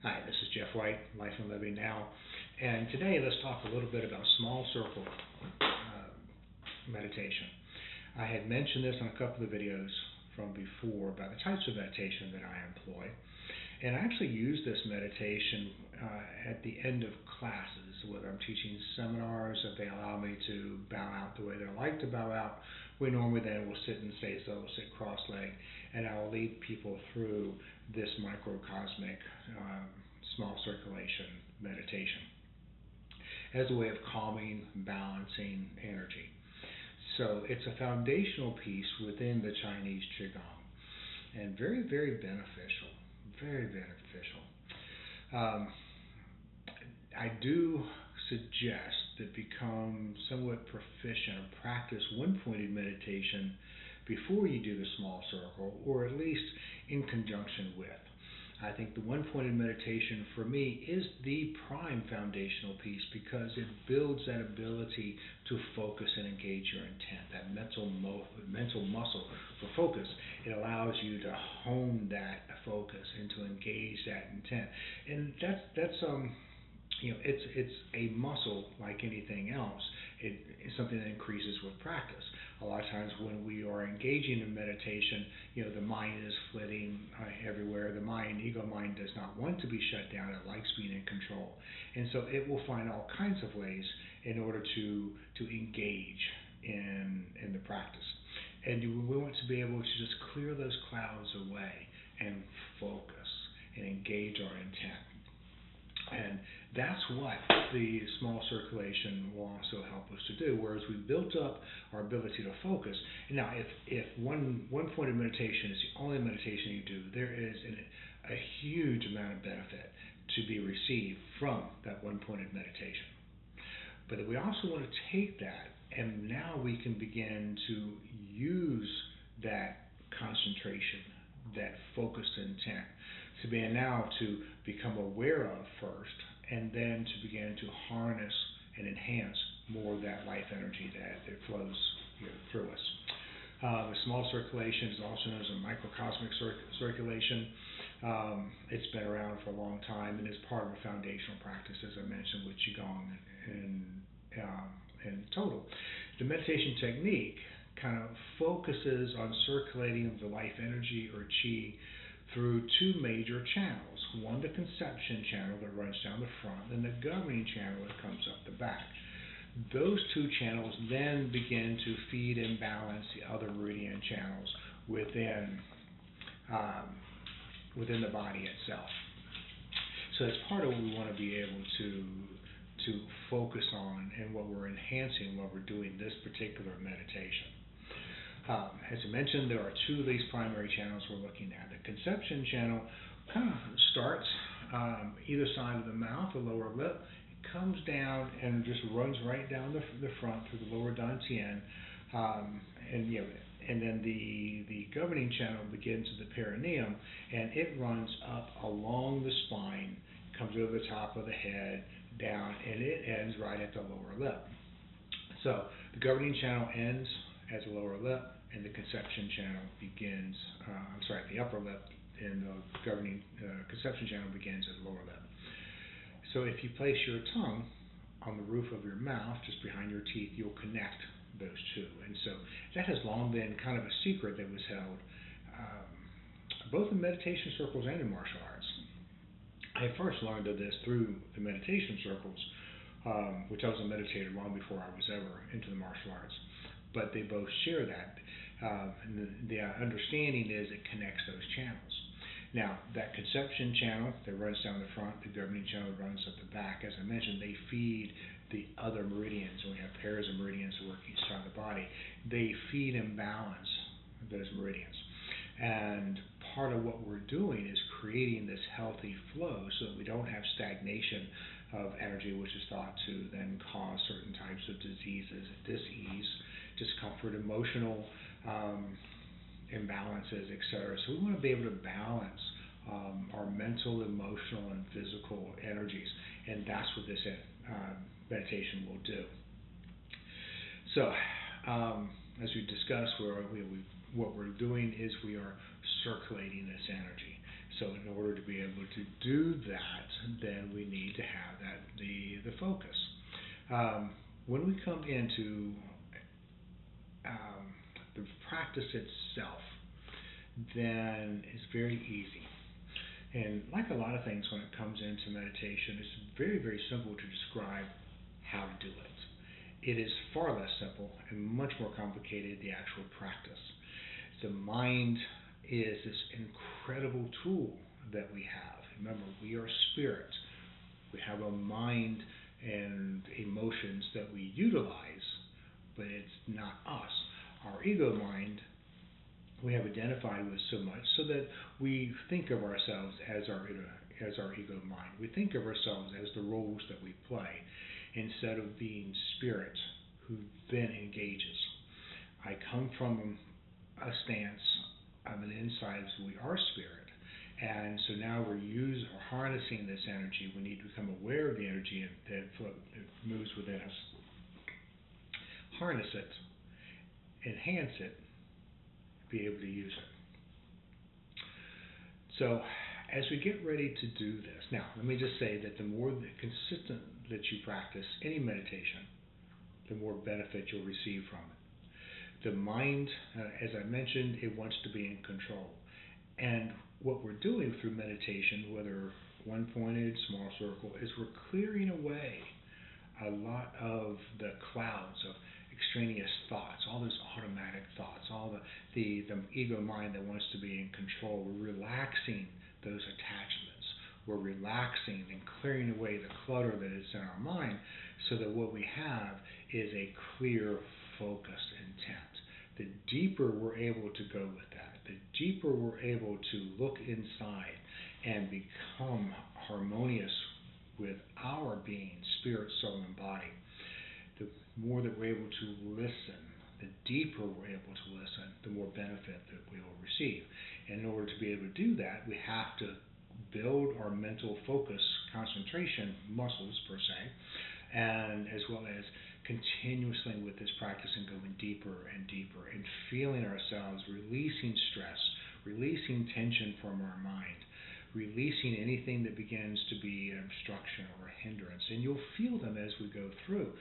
Hi, this is Jeff White, Life and Living Now, and today let's talk a little bit about small circle meditation. I had mentioned this on a couple of videos from before about the types of meditation that I employ, and I actually use this meditation at the end of classes, whether I'm teaching seminars, if they allow me to bow out the way they like to bow out. We normally then will sit and stay still, we'll sit cross-legged, and I will lead people through this microcosmic small circulation meditation as a way of calming, balancing energy. So it's a foundational piece within the Chinese Qigong, and very, very beneficial. Very beneficial. Um, I do suggest that become somewhat proficient or practice one-pointed meditation before you do the small circle, or at least in conjunction with. I think the one-pointed meditation for me is the prime foundational piece because it builds that ability to focus and engage your intent, that mental muscle for focus. It allows you to hone that focus and to engage that intent, and it's a muscle like anything else. It's something that increases with practice. A lot of times when we are engaging in meditation, the mind is flitting everywhere. The ego mind does not want to be shut down. It likes being in control. And so it will find all kinds of ways in order to engage in the practice. And we want to be able to just clear those clouds away and focus and engage our intent. And that's what the small circulation will also help us to do. Whereas we built up our ability to focus. And now, if one point of meditation is the only meditation you do, there is a huge amount of benefit to be received from that one-pointed meditation. But we also want to take that, and now we can begin to use that concentration, that focused intent, to be now to become aware of first, and then to begin to harness and enhance more of that life energy that flows through us. The small circulation is also known as a microcosmic circulation. It's been around for a long time and is part of a foundational practice, as I mentioned, with Qigong and total. The meditation technique kind of focuses on circulating the life energy or Qi through two major channels. One, the conception channel that runs down the front, and the governing channel that comes up the back. Those two channels then begin to feed and balance the other meridian channels within the body itself. So that's part of what we want to be able to focus on and what we're enhancing while we're doing this particular meditation. As I mentioned, there are two of these primary channels we're looking at. The conception channel kind of starts either side of the mouth, the lower lip. It comes down and just runs right down the front through the lower dantian, and then the governing channel begins at the perineum, and it runs up along the spine, comes over the top of the head, down, and it ends right at the lower lip. So the governing channel ends as the lower lip, and the conception channel begins, the upper lip, and the governing conception channel begins at the lower lip. So if you place your tongue on the roof of your mouth, just behind your teeth, you'll connect those two. And so that has long been kind of a secret that was held, both in meditation circles and in martial arts. I first learned of this through the meditation circles, which I was a meditator long before I was ever into the martial arts. But they both share that. And the understanding is it connects those channels. Now, that conception channel that runs down the front, the governing channel that runs up the back, as I mentioned, they feed the other meridians. We have pairs of meridians that work each side of the body. They feed and balance those meridians. And part of what we're doing is creating this healthy flow so that we don't have stagnation of energy, which is thought to then cause certain types of diseases, dis-ease, discomfort, emotional imbalances, etc. So we want to be able to balance our mental, emotional, and physical energies, and that's what this meditation will do. So, as we discussed, what we're doing is we are circulating this energy. So in order to be able to do that, then we need to have the focus. When we come into the practice itself, then it's very easy. And like a lot of things when it comes into meditation, it's very, very simple to describe how to do it. It is far less simple and much more complicated, the actual practice. The mind is this incredible tool that we have. Remember, we are spirit. We have a mind and emotions that we utilize, but it's not us. Our ego mind we have identified with so much so that we think of ourselves as our ego mind. We think of ourselves as the roles that we play instead of being spirit who then engages. I come from a stance of an inside as we are spirit, and so now we're harnessing this energy. We need to become aware of the energy that moves within us, harness it, enhance it, be able to use it. So as we get ready to do this, now let me just say that the more consistent that you practice any meditation, the more benefit you'll receive from it. The mind, as I mentioned, it wants to be in control. And what we're doing through meditation, whether one-pointed, small circle, is we're clearing away a lot of the clouds of extraneous thoughts, all those automatic thoughts, all the ego mind that wants to be in control. We're relaxing those attachments. We're relaxing and clearing away the clutter that is in our mind so that what we have is a clear, focused intent. The deeper we're able to go with that, the deeper we're able to look inside and become harmonious with our being, spirit, soul, and body, the more that we're able to listen, the deeper we're able to listen, the more benefit that we will receive. And in order to be able to do that, we have to build our mental focus, concentration muscles per se, and as well as continuously with this practice and going deeper and deeper and feeling ourselves releasing stress, releasing tension from our mind, releasing anything that begins to be an obstruction or a hindrance. And you'll feel them as we go through.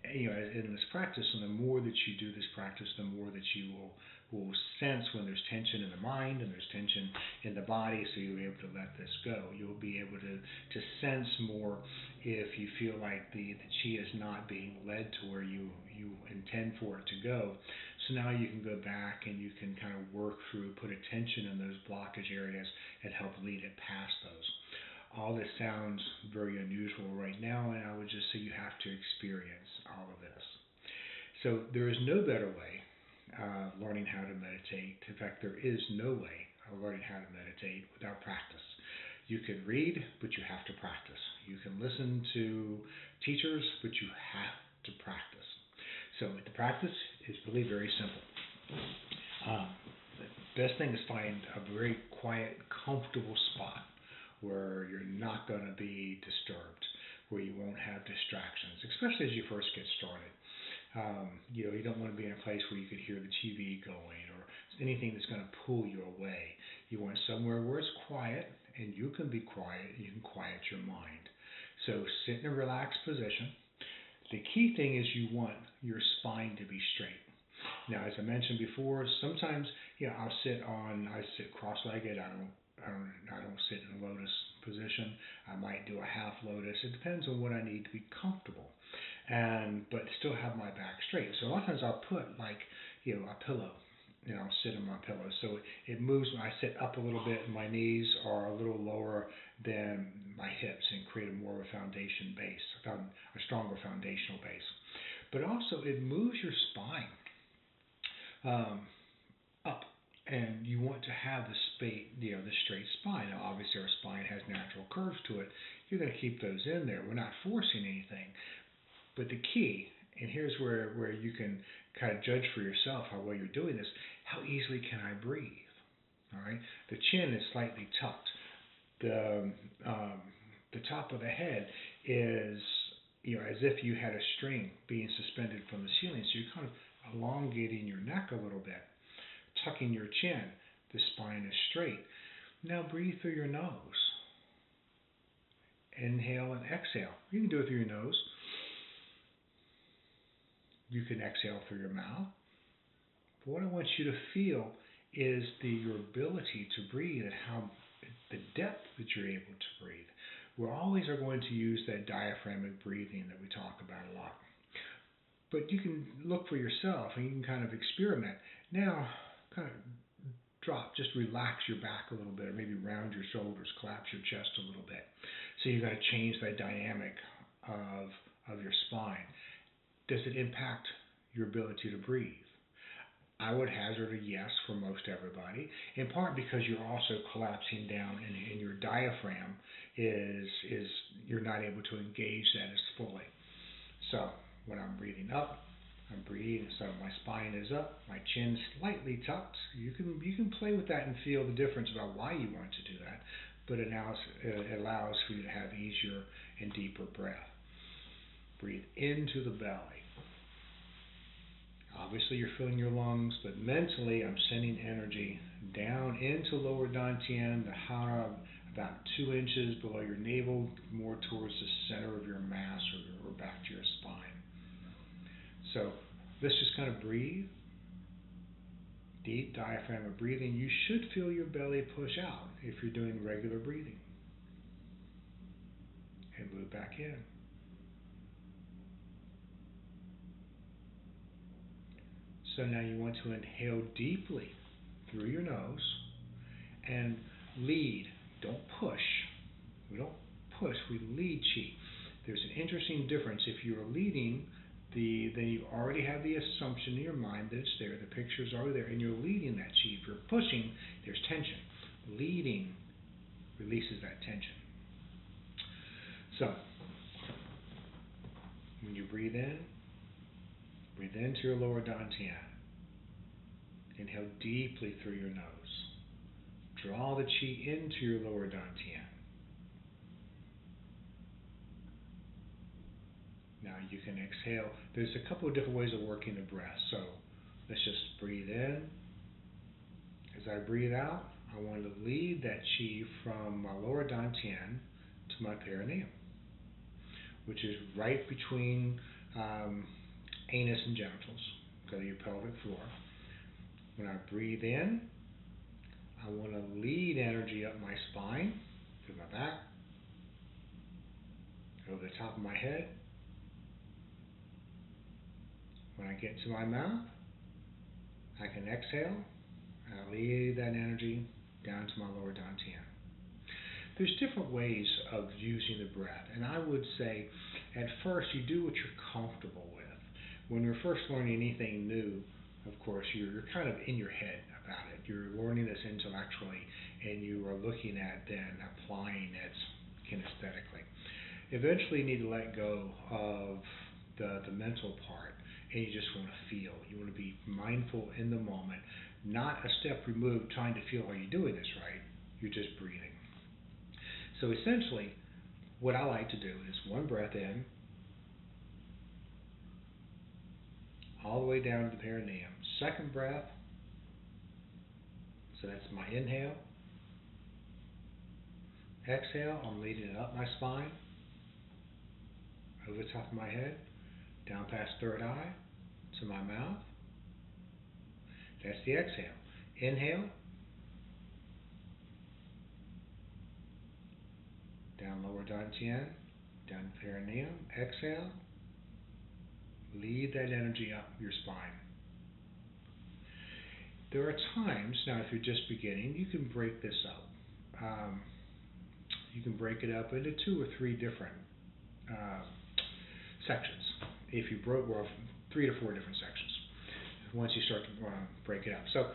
In this practice, and the more that you do this practice, the more that you will sense when there's tension in the mind and there's tension in the body, so you'll be able to let this go. You'll be able to sense more if you feel like the chi is not being led to where you intend for it to go. So now you can go back and you can kind of work through, put attention in those blockage areas and help lead it past those. All this sounds very unusual right now, and I would just say you have to experience all of this. So there is no better way of learning how to meditate. In fact, there is no way of learning how to meditate without practice. You can read, but you have to practice. You can listen to teachers, but you have to practice. So the practice is really very simple. The best thing is find a very quiet, comfortable spot where you're not going to be disturbed, where you won't have distractions, especially as you first get started. You don't want to be in a place where you could hear the TV going or anything that's going to pull you away. You want somewhere where it's quiet and you can be quiet, you can quiet your mind. So sit in a relaxed position. The key thing is you want your spine to be straight. Now, as I mentioned before, sometimes I sit cross-legged. I don't sit in a lotus position. I might do a half lotus. It depends on what I need to be comfortable, but still have my back straight. So a lot of times I'll put a pillow. I'll sit on my pillow. So it moves when I sit up a little bit and my knees are a little lower than my hips and create a more of a foundation base, a stronger foundational base. But also it moves your spine up. And you want to have the straight spine. Now, obviously, our spine has natural curves to it. You're going to keep those in there. We're not forcing anything. But the key, and here's where you can kind of judge for yourself how well you're doing this, how easily can I breathe? All right? The chin is slightly tucked. The top of the head is as if you had a string being suspended from the ceiling. So you're kind of elongating your neck a little bit, tucking your chin. The spine is straight. Now breathe through your nose. Inhale and exhale. You can do it through your nose. You can exhale through your mouth. But what I want you to feel is your ability to breathe and how the depth that you're able to breathe. We always are going to use that diaphragmatic breathing that we talk about a lot. But you can look for yourself and you can kind of experiment. Now, kind of drop, just relax your back a little bit, or maybe round your shoulders, collapse your chest a little bit. So you've got to change that dynamic of your spine. Does it impact your ability to breathe? I would hazard a yes for most everybody, in part because you're also collapsing down and your diaphragm is you're not able to engage that as fully. So when I'm breathing up, I'm breathing, so my spine is up, my chin slightly tucked. You can play with that and feel the difference about why you want to do that, but it allows for you to have easier and deeper breath. Breathe into the belly. Obviously you're filling your lungs, but mentally I'm sending energy down into lower dantian, the hara, about 2 inches below your navel, more towards the center of your mass or back to your spine. So let's just kind of breathe. Deep diaphragmatic breathing. You should feel your belly push out if you're doing regular breathing. And move back in. So now you want to inhale deeply through your nose and lead. Don't push. We don't push, we lead chi. There's an interesting difference. If you're leading, then you already have the assumption in your mind that it's there. The picture's already there, and you're leading that chi. If you're pushing, there's tension. Leading releases that tension. So, when you breathe into your lower dantian. Inhale deeply through your nose. Draw the chi into your lower dantian. Now you can exhale. There's a couple of different ways of working the breath. So let's just breathe in. As I breathe out, I want to lead that chi from my lower dantian to my perineum, which is right between anus and genitals, because of your pelvic floor. When I breathe in, I want to lead energy up my spine, through my back, over the top of my head. When I get to my mouth, I can exhale, and I lead that energy down to my lower dantian. There's different ways of using the breath, and I would say at first you do what you're comfortable with. When you're first learning anything new, of course, you're kind of in your head about it. You're learning this intellectually, and you are looking at then applying it kinesthetically. Eventually you need to let go of the mental part, and you just want to feel. You want to be mindful in the moment, not a step removed trying to feel, are you doing this right? You're just breathing. So essentially, what I like to do is one breath in, all the way down to the perineum. Second breath, so that's my inhale. Exhale, I'm leading it up my spine, over the top of my head, down past third eye, to my mouth. That's the exhale. Inhale, down lower dantian, down perineum. Exhale, lead that energy up your spine. There are times, now if you're just beginning, you can break this up. You can break it up into 2 or 3 different sections. If you broke, well, 3 to 4 different sections once you start to break it up. So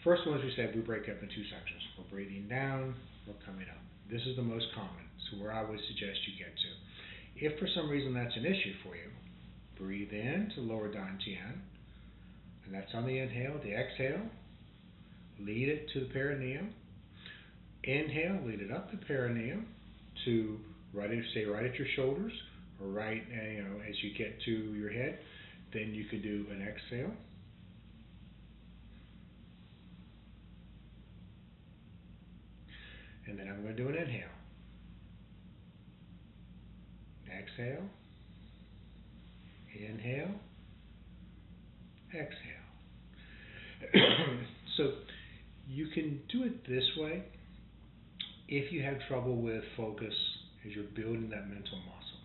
first one, as we said, we break up in 2 sections. We're breathing down, we're coming up. This is the most common, so where I would suggest you get to. If for some reason that's an issue for you, breathe in to lower dantian, and that's on the inhale. The exhale, lead it to the perineum. Inhale, lead it up the perineum to stay right at your shoulders, or right, as you get to your head. Then you could do an exhale. And then I'm going to do an inhale. Exhale. Inhale. Exhale. So you can do it this way if you have trouble with focus as you're building that mental muscle.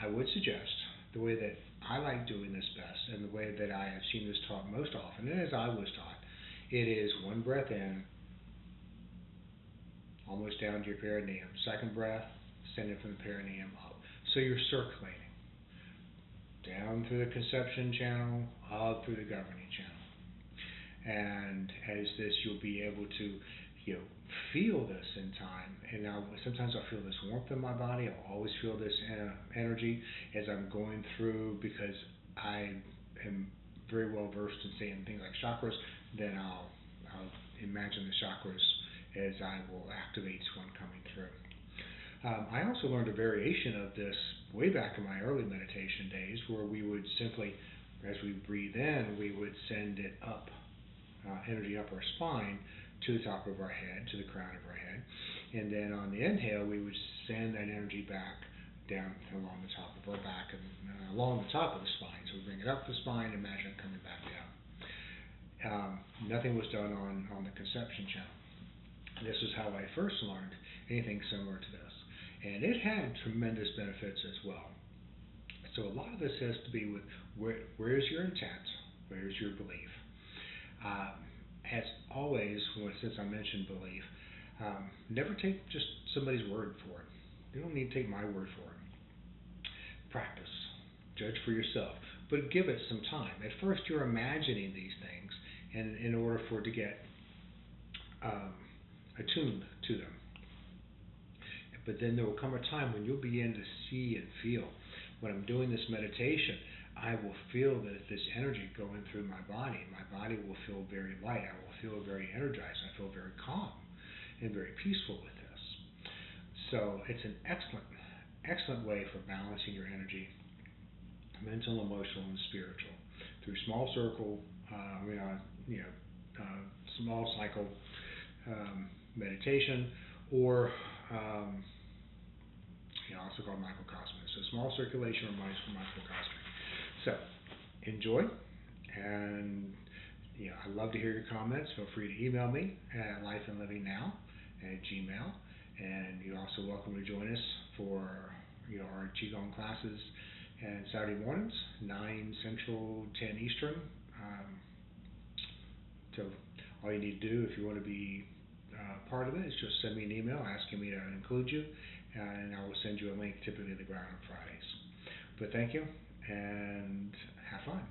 I would suggest the way that I like doing this best and the way that I have seen this taught most often, and as I was taught, it is one breath in, almost down to your perineum. Second breath, sending from the perineum up. So you're circulating down through the conception channel, up through the governing channel. And as this, you'll be able to, feel this in time. And now sometimes I'll feel this warmth in my body. I'll always feel this energy as I'm going through, because I am very well versed in seeing things like chakras. Then I'll imagine the chakras as I will activate one coming through. I also learned a variation of this way back in my early meditation days, where we would simply, as we breathe in, we would send it up, energy up our spine to the top of our head, to the crown of our head. And then on the inhale, we would send that energy back down along the top of our back and along the top of the spine. So we bring it up the spine, imagine it coming back down. Nothing was done on the conception channel. This is how I first learned anything similar to this. And it had tremendous benefits as well. So a lot of this has to be with where's your intent, where's your belief. As always, since I mentioned belief, never take just somebody's word for it. You don't need to take my word for it. Practice. Judge for yourself. But give it some time. At first, you're imagining these things, and in order for it to get attuned to them. But then there will come a time when you'll begin to see and feel. When I'm doing this meditation, I will feel this energy going through my body. My body will feel very light. I will feel very energized. I feel very calm and very peaceful with this. So it's an excellent way for balancing your energy, mental, emotional, and spiritual, through small circle, small cycle meditation, or also called microcosmic. So small circulation or microcosmic. So enjoy, and I'd love to hear your comments. Feel free to email me at LifeandLivingNow@gmail.com, and you're also welcome to join us for our Qigong classes and Saturday mornings, 9 Central, 10 Eastern. So all you need to do if you want to be part of it is just send me an email asking me to include you, and I will send you a link, typically to the ground on Fridays. But thank you, and have fun.